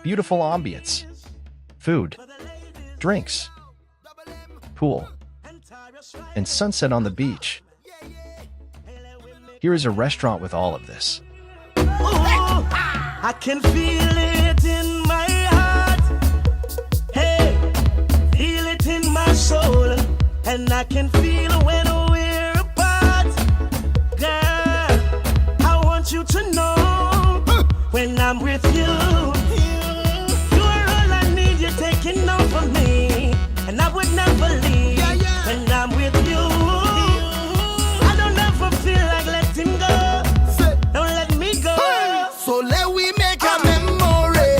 beautiful ambience, food, drinks, pool, and sunset on the beach. Here is a restaurant with all of this. I can feel it in my heart. Hey, feel it in my soul. And I can feel when we're apart. Girl, I want you to know when I'm with you, you're all I need. You're taking over me, and I would never leave. When I'm with you, I don't ever feel like letting go. Don't let me go. So let we make a memory.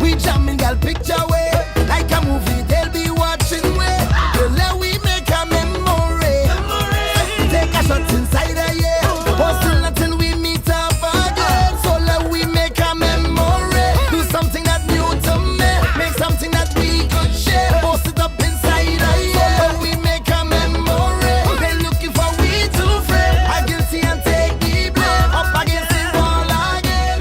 We jamming girl picture way. Like a movie, they'll be watching way. So let we make a memory. Take a shot inside a year. Hustle until we meet up again. So let we make a memory. Do something that new to me. Make something that we could share. Post it up inside a year. So let we make a memory. They looking for we to frame. I guilty and take the blame. Up against the wall again.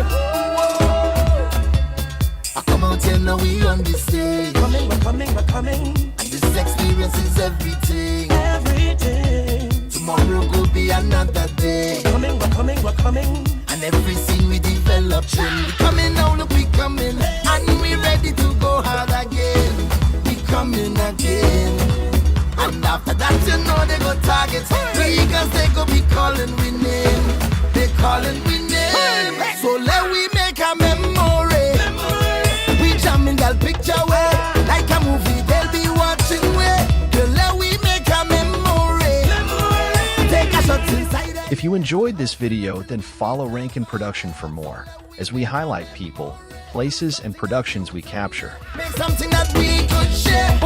I come out here now we on this stage. We're coming. And this experience is everything. Everything. Tomorrow could be another day. We're coming. And every scene we develop trend. We coming now, look we coming. And we ready to go hard again. We coming again. And after that you know they go target. Because they go be calling we name. They calling we name. So let we make a memory. We jamming girl picture way. Like a movie they'll be watching way. Girl, let we make a memory. Take a shot inside. If you enjoyed this video, then follow Rankin Production for more, as we highlight people, places, and productions we capture. Make something that we could share.